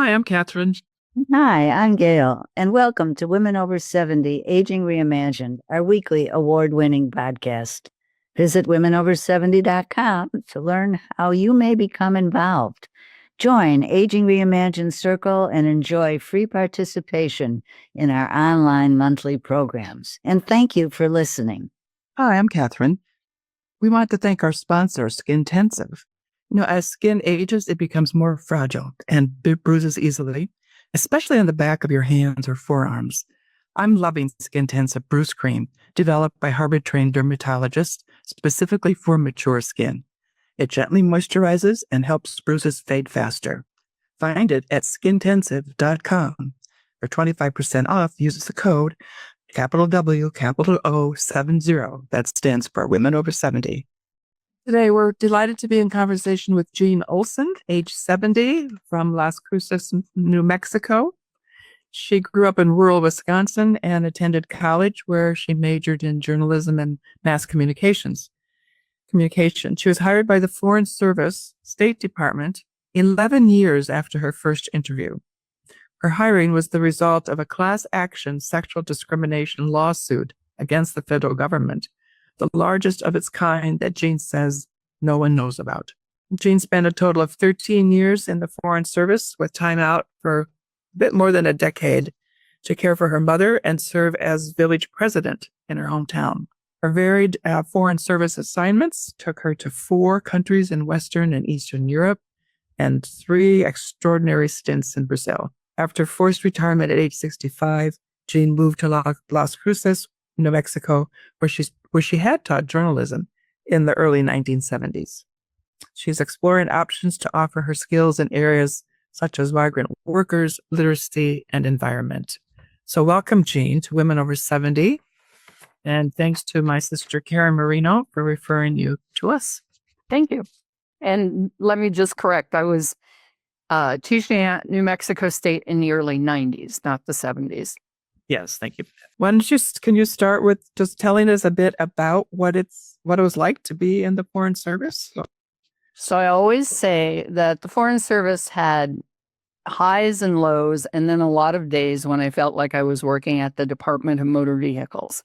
Hi, I'm Catherine. Hi, I'm Gail, and welcome to Women Over 70 Aging Reimagined, our weekly award-winning podcast. Visit womenover70.com to learn how you may become involved. Join Aging Reimagined Circle and enjoy free participation in our online monthly programs. And thank you for listening. Hi, I'm Catherine. We want to thank our sponsor, Skintensive. As skin ages, it becomes more fragile and bruises easily, especially on the back of your hands or forearms. I'm loving Skintensive Bruise Cream, developed by Harvard-trained dermatologists specifically for mature skin. It gently moisturizes and helps bruises fade faster. Find it at skintensive.com. For 25% off, use the code capital W, capital O, 70. That stands for Women Over 70. Today, we're delighted to be in conversation with Jean Olson, age 70, from Las Cruces, New Mexico. She grew up in rural Wisconsin and attended college where she majored in journalism and mass communication. She was hired by the Foreign Service State Department 11 years after her first interview. Her hiring was the result of a class action sexual discrimination lawsuit against the federal government, the largest of its kind that Jean says no one knows about. Jean spent a total of 13 years in the Foreign Service, with time out for a bit more than a decade to care for her mother and serve as village president in her hometown. Her varied Foreign Service assignments took her to 4 countries in Western and Eastern Europe and 3 extraordinary stints in Brazil. After forced retirement at age 65, Jean moved to Las Cruces, New Mexico, where she had taught journalism in the early 1970s. She's exploring options to offer her skills in areas such as migrant workers, literacy, and environment. So welcome, Jean, to Women Over 70. And thanks to my sister, Karen Marino, for referring you to us. Thank you. And let me just correct, I was teaching at New Mexico State in the early 90s, not the 70s. Yes, thank you. Can you start with just telling us a bit about what it was like to be in the Foreign Service? So I always say that the Foreign Service had highs and lows, and then a lot of days when I felt like I was working at the Department of Motor Vehicles,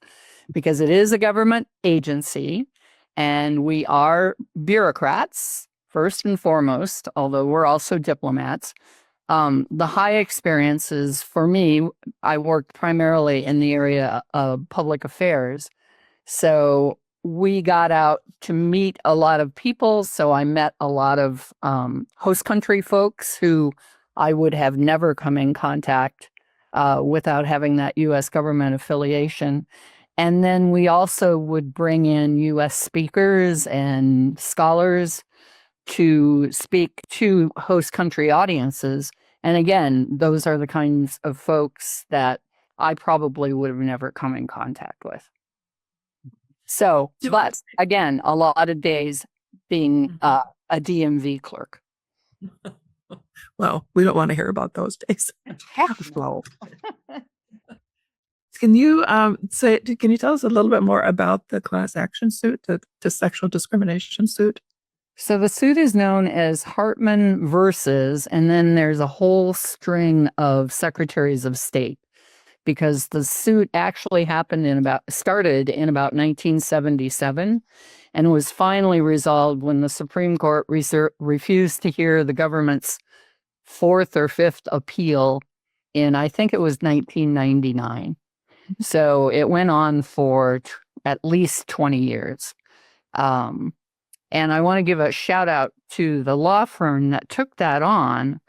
because it is a government agency, and we are bureaucrats, first and foremost, although we're also diplomats. The high experiences for me, I worked primarily in the area of public affairs. So we got out to meet a lot of people. So I met a lot of host country folks who I would have never come in contact without having that U.S. government affiliation. And then we also would bring in U.S. speakers and scholars to speak to host country audiences. And again, those are the kinds of folks that I probably would have never come in contact with. So, but again, a lot of days being a DMV clerk. Well, we don't want to hear about those days. Heck no. Can you tell us a little bit more about the class action suit, the sexual discrimination suit? So the suit is known as Hartman versus, and then there's a whole string of secretaries of state, because the suit actually started in about 1977 and was finally resolved when the Supreme Court refused to hear the government's 4th or 5th appeal in, I think it was 1999. So it went on for at least 20 years. And I want to give a shout out to the law firm that took that on,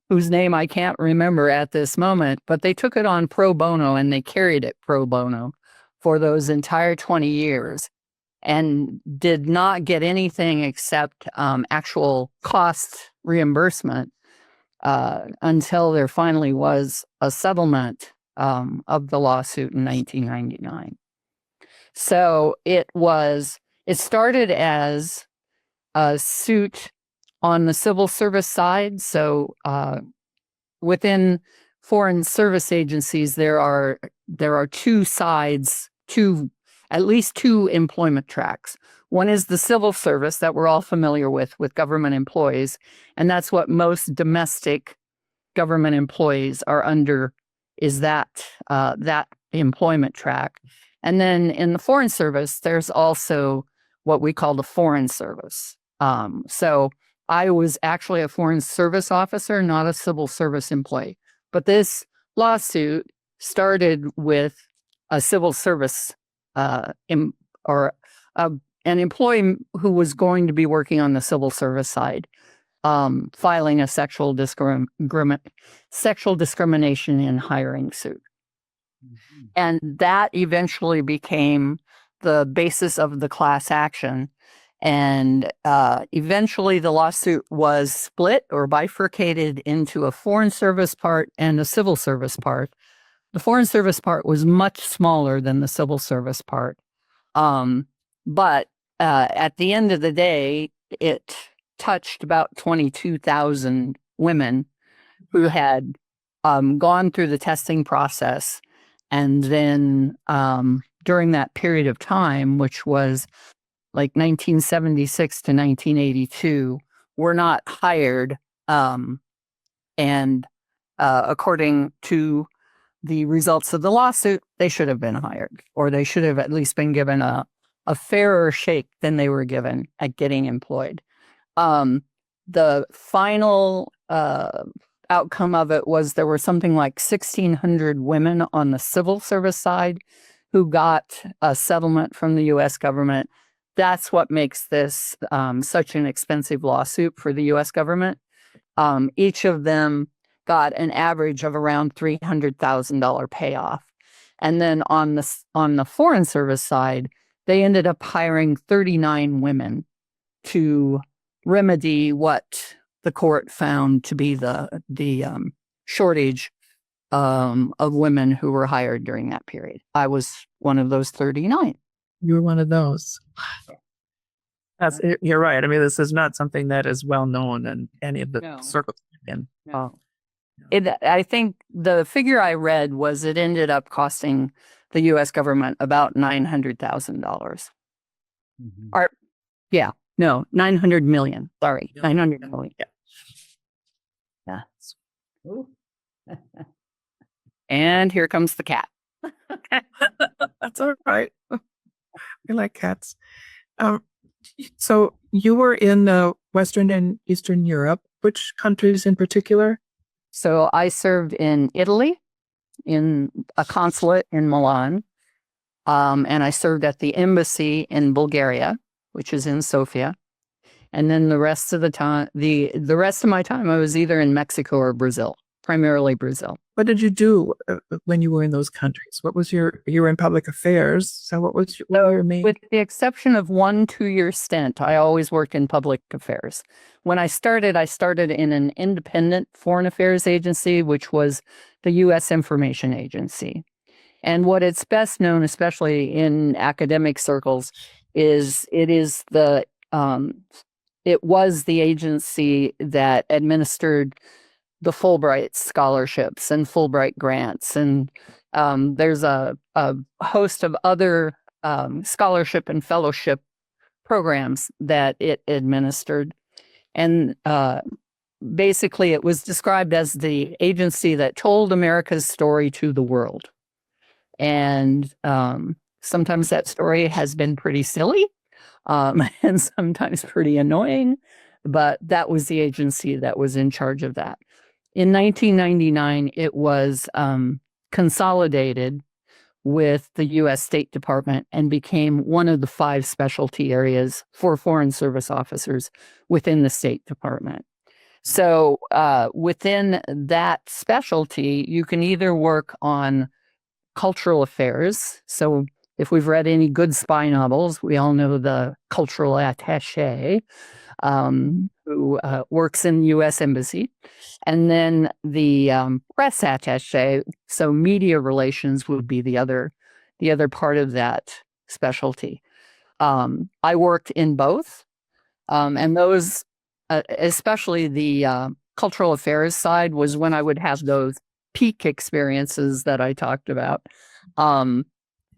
whose name I can't remember at this moment, but they took it on pro bono and they carried it pro bono for those entire 20 years and did not get anything except actual cost reimbursement until there finally was a settlement of the lawsuit in 1999. So it started as a suit on the civil service side. So within foreign service agencies, there are 2 sides, 2 at least two employment tracks. One is the civil service that we're all familiar with government employees, and that's what most domestic government employees are under, is that employment track. And then in the Foreign Service, there's also what we call the Foreign Service. So I was actually a Foreign Service officer, not a civil service employee. But this lawsuit started with a civil service an employee who was going to be working on the civil service side, filing a sexual discrimination in hiring suit. Mm-hmm. And that eventually became the basis of the class action. And eventually the lawsuit was split or bifurcated into a Foreign Service part and a civil service part. The Foreign Service part was much smaller than the civil service part. But at the end of the day, it touched about 22,000 women who had gone through the testing process. And then during that period of time, which was like 1976 to 1982, were not hired. And according to the results of the lawsuit, they should have been hired, or they should have at least been given a fairer shake than they were given at getting employed. The final outcome of it was there were something like 1,600 women on the civil service side who got a settlement from the U.S. government. That's what makes this such an expensive lawsuit for the U.S. government. Each of them got an average of around $300,000 payoff. And then on the Foreign Service side, they ended up hiring 39 women to remedy what the court found to be the shortage of women who were hired during that period. I was one of those 39. You were one of those. You're right. I mean, this is not something that is well known in any of the circles. I think the figure I read was it ended up costing the U.S. government about $900,000. Mm-hmm. Or, yeah, no, 900 million. Sorry, 900 million. Yeah. And here comes the cat. That's all right. We like cats. So you were in Western and Eastern Europe. Which countries in particular? So I served in Italy, in a consulate in Milan, and I served at the embassy in Bulgaria, which is in Sofia. And then the rest of the time, the rest of my time, I was either in Mexico or Brazil, primarily Brazil. What did you do when you were in those countries? What was you were in public affairs. So what was your main? With the exception of 1 2-year stint, I always worked in public affairs. When I started in an independent foreign affairs agency, which was the U.S. Information Agency. And what it's best known, especially in academic circles, is it was the agency that administered the Fulbright scholarships and Fulbright grants. And there's a host of other scholarship and fellowship programs that it administered. And basically, it was described as the agency that told America's story to the world. And sometimes that story has been pretty silly and sometimes pretty annoying, but that was the agency that was in charge of that. In 1999, it was consolidated with the U.S. State Department and became one of the 5 specialty areas for Foreign Service officers within the State Department. So within that specialty, you can either work on cultural affairs. So if we've read any good spy novels, we all know the cultural attaché who works in the U.S. Embassy. And then the press attaché, so media relations would be the other part of that specialty. I worked in both, and those, especially the cultural affairs side, was when I would have those peak experiences that I talked about.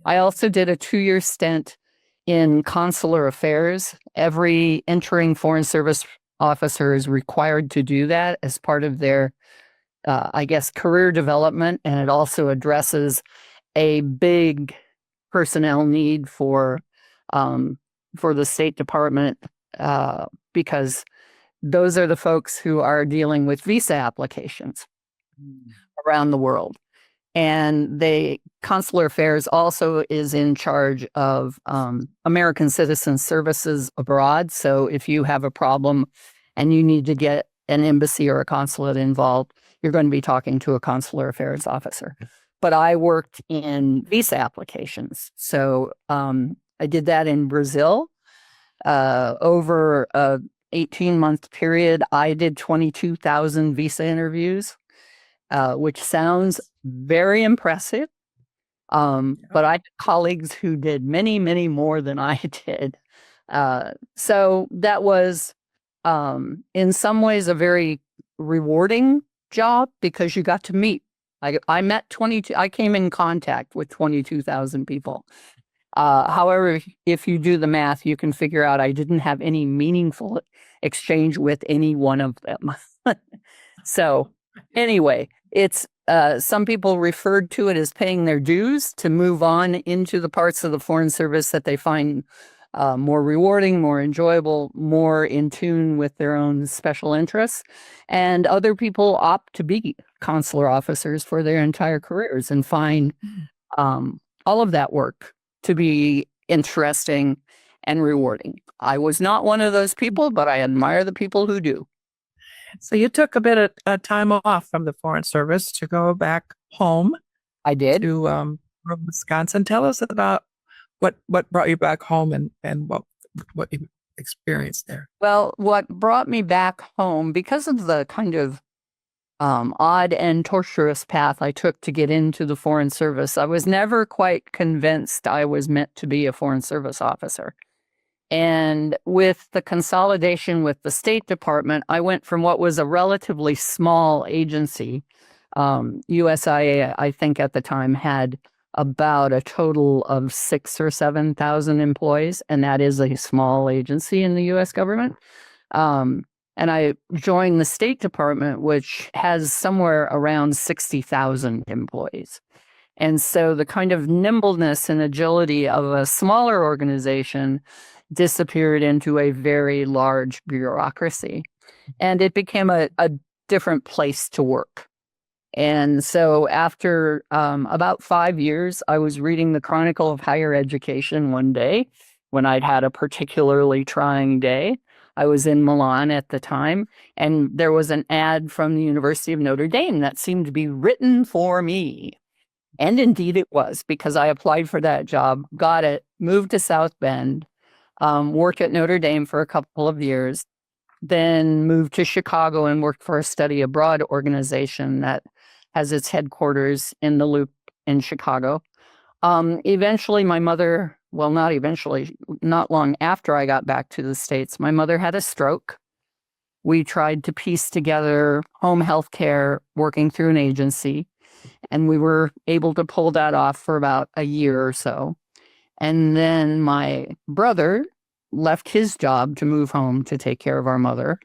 I also did a 2-year stint in consular affairs. Every entering Foreign Service officer is required to do that as part of their, I guess, career development. And it also addresses a big personnel need for the State Department, because those are the folks who are dealing with visa applications around the world. And consular affairs also is in charge of American citizen services abroad. So if you have a problem and you need to get an embassy or a consulate involved, you're going to be talking to a consular affairs officer. But I worked in visa applications. So I did that in Brazil over a 18-month period. I did 22,000 visa interviews, which sounds very impressive. But I had colleagues who did many, many more than I did. So that was, in some ways, a very rewarding job because you got to meet. I met 22, I came in contact with 22,000 people. However, if you do the math, you can figure out I didn't have any meaningful exchange with any one of them. So anyway, it's some people referred to it as paying their dues to move on into the parts of the Foreign Service that they find more rewarding, more enjoyable, more in tune with their own special interests. And other people opt to be consular officers for their entire careers and find all of that work to be interesting and rewarding. I was not one of those people, but I admire the people who do. So you took a bit of time off from the Foreign Service to go back home. I did. To Wisconsin. Tell us about what brought you back home and what you experienced there. Well, what brought me back home, because of the kind of odd and torturous path I took to get into the Foreign Service, I was never quite convinced I was meant to be a Foreign Service officer. And with the consolidation with the State Department, I went from what was a relatively small agency. USIA, I think at the time, had about a total of 6,000 or 7,000 employees, and that is a small agency in the U.S. government. And I joined the State Department, which has somewhere around 60,000 employees. And so the kind of nimbleness and agility of a smaller organization disappeared into a very large bureaucracy. And it became a different place to work. And so after about 5 years, I was reading the Chronicle of Higher Education one day when I'd had a particularly trying day. I was in Milan at the time, and there was an ad from the University of Notre Dame that seemed to be written for me. And indeed it was, because I applied for that job, got it, moved to South Bend, worked at Notre Dame for a couple of years, then moved to Chicago and worked for a study abroad organization that has its headquarters in the Loop in Chicago. Eventually, my mother, well, not eventually, not long after I got back to the States, my mother had a stroke. We tried to piece together home health care working through an agency, and we were able to pull that off for about a year or so. And then my brother left his job to move home to take care of our mother.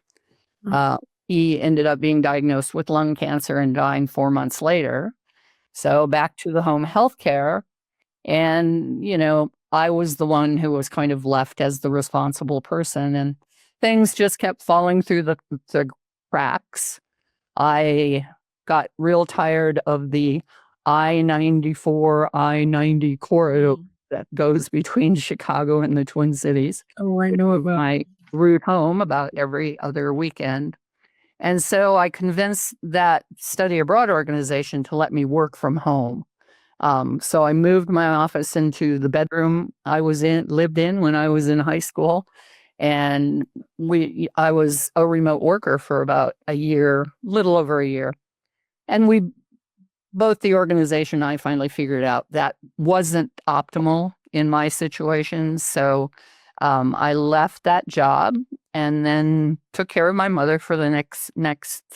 He ended up being diagnosed with lung cancer and dying 4 months later. So back to the home health care. And, I was the one who was kind of left as the responsible person, and things just kept falling through the cracks. I got real tired of the I-94, I-90 corridor that goes between Chicago and the Twin Cities. Oh, I know about. My route home about every other weekend. And so I convinced that study abroad organization to let me work from home. So I moved my office into the bedroom I lived in when I was in high school. And I was a remote worker for about a year, little over a year. And both the organization and I finally figured out that wasn't optimal in my situation. So I left that job and then took care of my mother for the next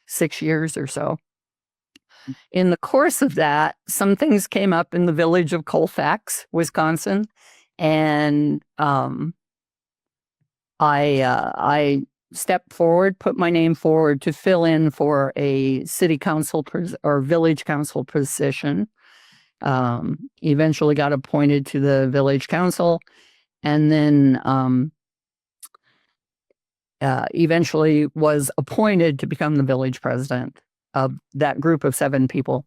6 years or so. in the course of that, some things came up in the village of Colfax, Wisconsin, and I stepped forward, put my name forward to fill in for a city council or village council position. Eventually got appointed to the village council, and then eventually was appointed to become the village president of that group of 7 people,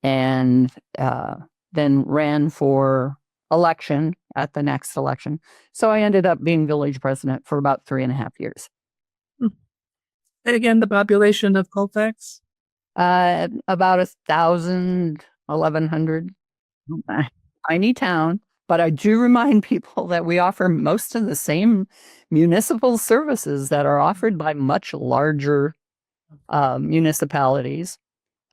and then ran for election at the next election. So I ended up being village president for about 3.5 years. Again, the population of Colfax? About 1,000, 1,100. Tiny town. But I do remind people that we offer most of the same municipal services that are offered by much larger municipalities.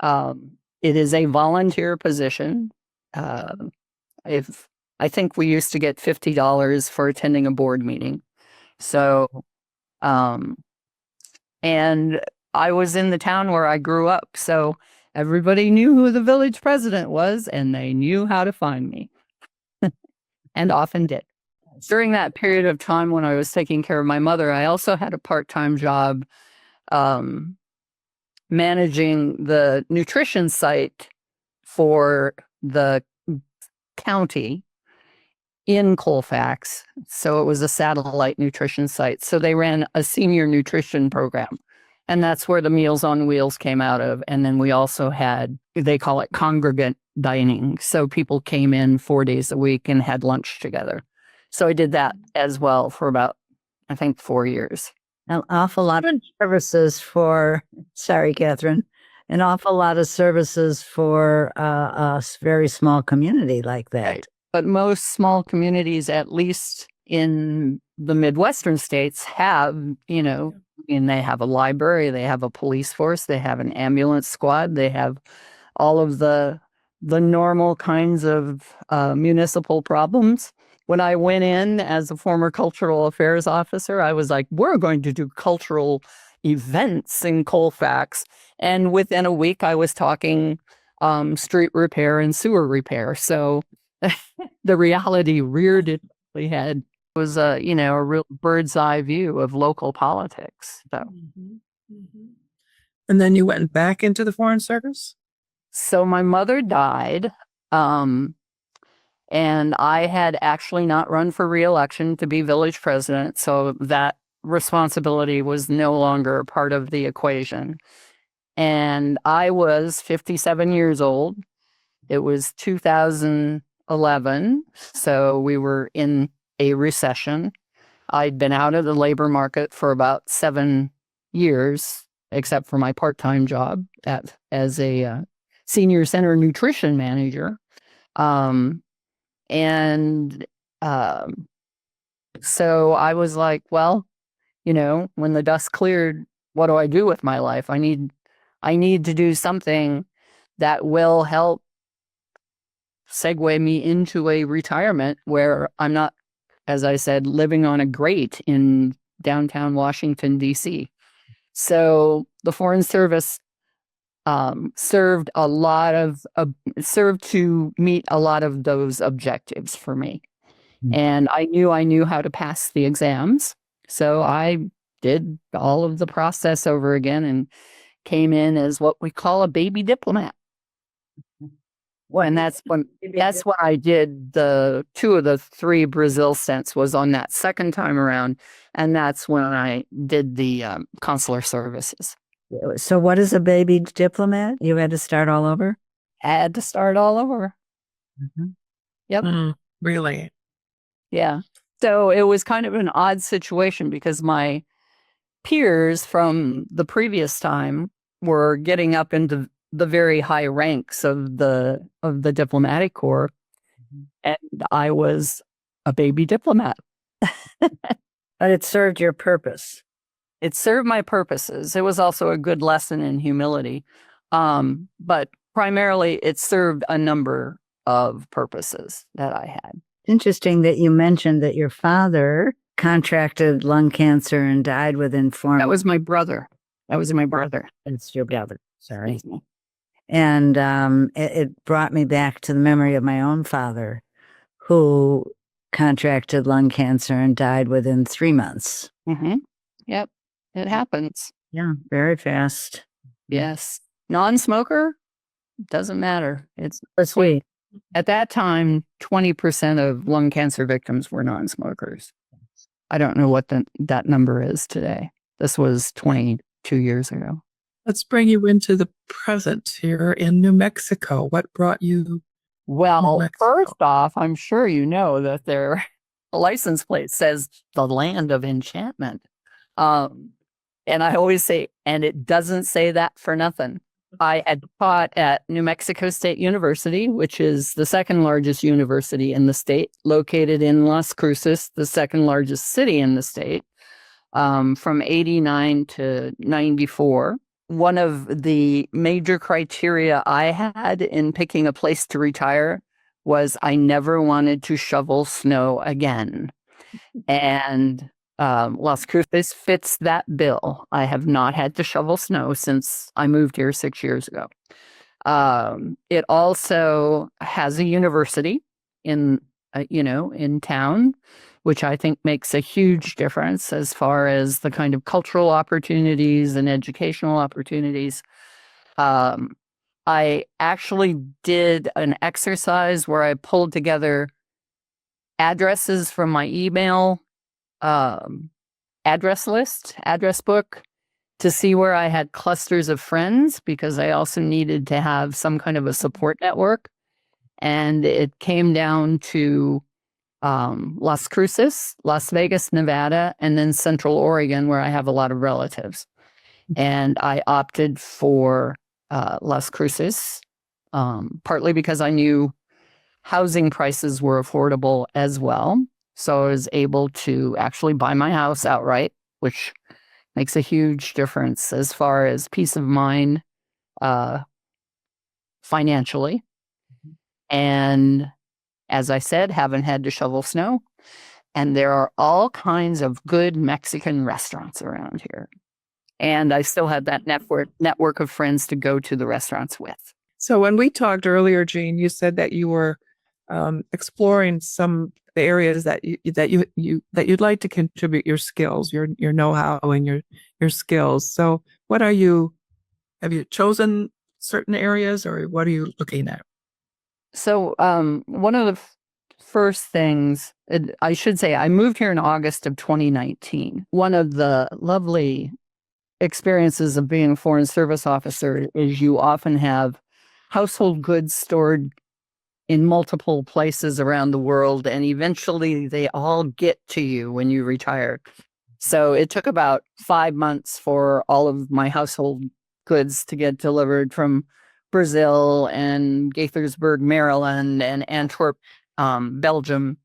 It is a volunteer position. I think we used to get $50 for attending a board meeting. So, and I was in the town where I grew up. So everybody knew who the village president was, and they knew how to find me. And often did. During that period of time when I was taking care of my mother, I also had a part-time job managing the nutrition site for the county in Colfax. So it was a satellite nutrition site. So they ran a senior nutrition program. And that's where the Meals on Wheels came out of. And then we also had, they call it congregate dining. So people came in 4 days a week and had lunch together. So I did that as well for about, I think, 4 years. An awful lot of services for, sorry, Catherine, an awful lot of services for a very small community like that. Right. But most small communities, at least in the Midwestern states, have, and they have a library, they have a police force, they have an ambulance squad, they have all of the normal kinds of municipal problems. When I went in as a former cultural affairs officer, I was like, we're going to do cultural events in Colfax. And within a week, I was talking street repair and sewer repair. So the reality reared its ugly head. It was a real bird's eye view of local politics. So. And then you went back into the Foreign Service? So my mother died, and I had actually not run for re-election to be village president. So that responsibility was no longer a part of the equation. And I was 57 years old. It was 2011. So we were in a recession. I'd been out of the labor market for about 7 years, except for my part-time job as a senior center nutrition manager. So I was like, well, when the dust cleared, what do I do with my life? I need to do something that will help segue me into a retirement where I'm not, as I said, living on a grate in downtown Washington, D.C. So the Foreign Service served to meet a lot of those objectives for me. And I knew how to pass the exams. So I did all of the process over again and came in as what we call a baby diplomat. And that's when I did the 2 of the 3 Brazil stints was on that second time around. And that's when I did the consular services. So what is a baby diplomat? You had to start all over? Had to start all over. Yep. Really? Yeah. So it was kind of an odd situation because my peers from the previous time were getting up into the very high ranks of the diplomatic corps, and I was a baby diplomat. But it served your purpose. It served my purposes. It was also a good lesson in humility. But primarily it served a number of purposes that I had. Interesting that you mentioned that your father contracted lung cancer and died within 4 months. That was my brother. It's your brother. Sorry. And it brought me back to the memory of my own father, who contracted lung cancer and died within 3 months. Mm-hmm. Yep. It happens. Yeah, very fast. Yes. Non-smoker, doesn't matter. Let's see. At that time, 20% of lung cancer victims were non-smokers. I don't know what that number is today. This was 22 years ago. Let's bring you into the present here in New Mexico. What brought you? Well, Mexico. first off, I'm sure you know that their license plate says the land of enchantment. And I always say, and it doesn't say that for nothing. I had taught at New Mexico State University, which is the second largest university in the state, located in Las Cruces, the second largest city in the state, from 89 to 94. One of the major criteria I had in picking a place to retire was I never wanted to shovel snow again. And Las Cruces fits that bill. I have not had to shovel snow since I moved here 6 years ago. It also has a university in town, which I think makes a huge difference as far as the kind of cultural opportunities and educational opportunities. I actually did an exercise where I pulled together addresses from my email address book, to see where I had clusters of friends, because I also needed to have some kind of a support network. And it came down to Las Cruces, Las Vegas, Nevada, and then Central Oregon, where I have a lot of relatives. And I opted for Las Cruces, partly because I knew housing prices were affordable as well. So I was able to actually buy my house outright, which makes a huge difference as far as peace of mind financially. And as I said, haven't had to shovel snow. And there are all kinds of good Mexican restaurants around here. And I still have that network of friends to go to the restaurants with. So when we talked earlier, Jean, you said that you were exploring some the areas that you'd like to contribute your skills, your know-how and your skills. So what have you chosen certain areas, or what are you looking at? So one of the first things, I should say, I moved here in August of 2019. One of the lovely experiences of being a Foreign Service officer is you often have household goods stored in multiple places around the world, and eventually they all get to you when you retire. So it took about 5 months for all of my household goods to get delivered from Brazil and Gaithersburg, Maryland, and Antwerp, Belgium.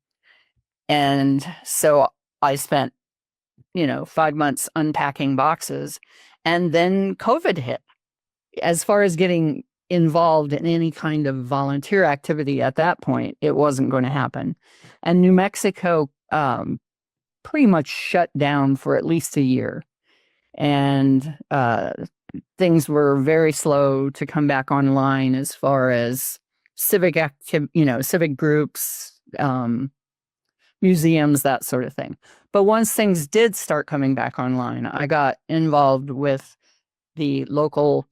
And so I spent 5 months unpacking boxes, and then COVID hit. As far as getting involved in any kind of volunteer activity at that point, it wasn't going to happen. And New Mexico pretty much shut down for at least a year. And things were very slow to come back online as far as civic groups, museums, that sort of thing. But once things did start coming back online, I got involved with the local,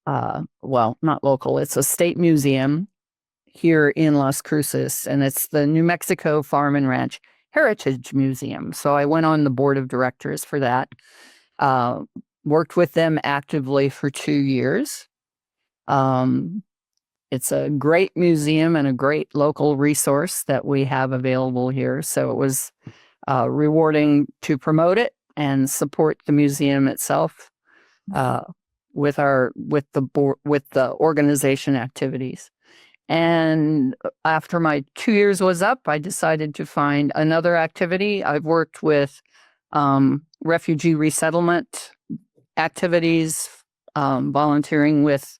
not local, it's a state museum here in Las Cruces, and it's the New Mexico Farm and Ranch Heritage Museum. So I went on the board of directors for that, worked with them actively for 2 years. It's a great museum and a great local resource that we have available here. So it was rewarding to promote it and support the museum itself with the organization activities. And after my 2 years was up, I decided to find another activity. I've worked with refugee resettlement activities, volunteering with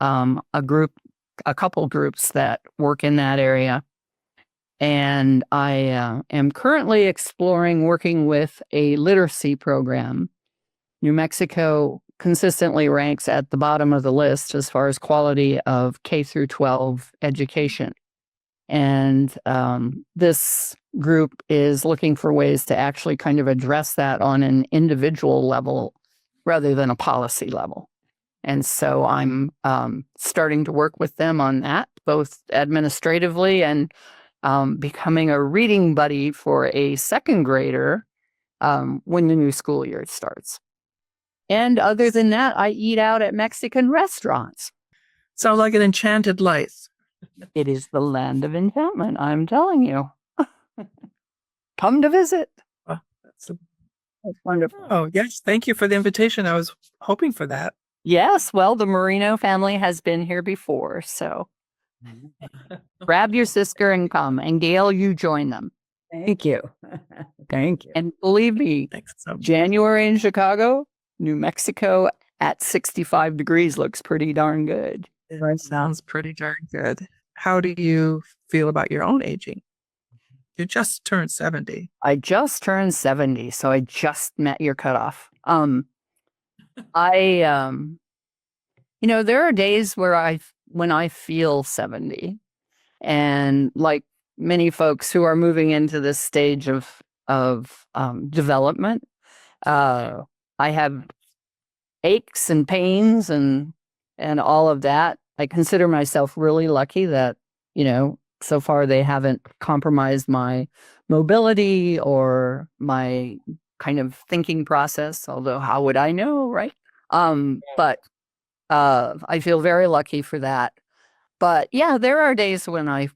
a couple groups that work in that area. And I am currently exploring working with a literacy program. New Mexico consistently ranks at the bottom of the list as far as quality of K through 12 education. And this group is looking for ways to actually kind of address that on an individual level rather than a policy level. And so I'm starting to work with them on that, both administratively and becoming a reading buddy for a second grader when the new school year starts. And other than that, I eat out at Mexican restaurants. Sounds like an enchanted life. It is the land of enchantment, I'm telling you. Come to visit. That's wonderful. Oh, yes. Thank you for the invitation. I was hoping for that. Yes, well, the Marino family has been here before, so grab your sister and come. And Gail, you join them. Thank you. Thank you. And believe me, Thanks so much. January in Chicago, New Mexico at 65 degrees looks pretty darn good. That sounds pretty darn good. How do you feel about your own aging? You just turned 70. I just turned 70, so I just met your cutoff. There are days when I feel 70, and like many folks who are moving into this stage of development, I have aches and pains and all of that. I consider myself really lucky that, so far they haven't compromised my mobility or my kind of thinking process, although how would I know, right? But I feel very lucky for that. But yeah, there are days when I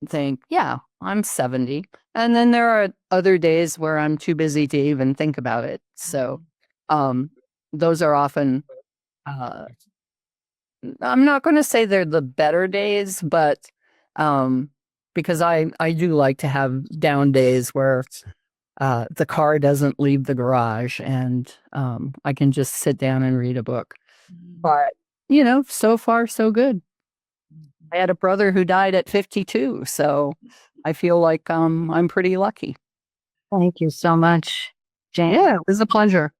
think, yeah, I'm 70. And then there are other days where I'm too busy to even think about it. So those are often, I'm not going to say they're the better days, but because I do like to have down days where the car doesn't leave the garage and I can just sit down and read a book. But, so far, so good. I had a brother who died at 52, so I feel like I'm pretty lucky. Thank you so much, Jane. Yeah, it was a pleasure.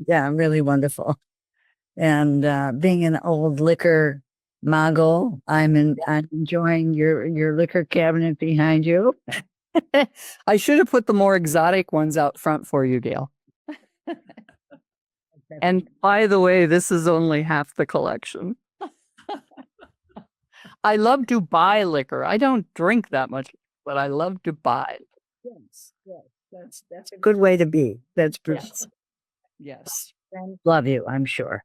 Yeah, really wonderful. And being an old liquor mogul, I'm enjoying your liquor cabinet behind you. I should have put the more exotic ones out front for you, Gail. And by the way, this is only half the collection. I love to buy liquor. I don't drink that much, but I love to buy. Yes, that's a good way to be. That's Yes. Love you, I'm sure.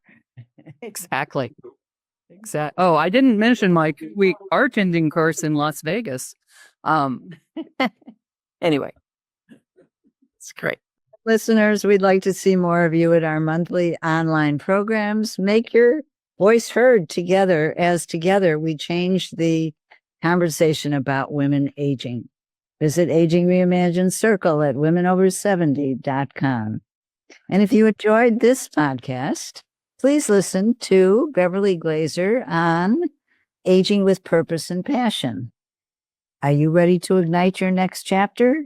Exactly. Oh, I didn't mention my 2-week bartending course in Las Vegas. Anyway, It's great. Listeners, we'd like to see more of you at our monthly online programs. Make your voice heard together, as together we change the conversation about women aging. Visit Aging Reimagined Circle at womenover70.com. And if you enjoyed this podcast, please listen to Beverly Glazer on Aging with Purpose and Passion. Are you ready to ignite your next chapter?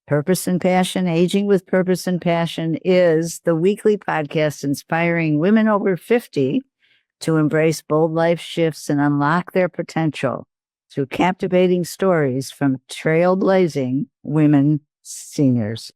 Purpose and Passion, Aging with Purpose and Passion is the weekly podcast inspiring women over 50 to embrace bold life shifts and unlock their potential through captivating stories from trailblazing women seniors.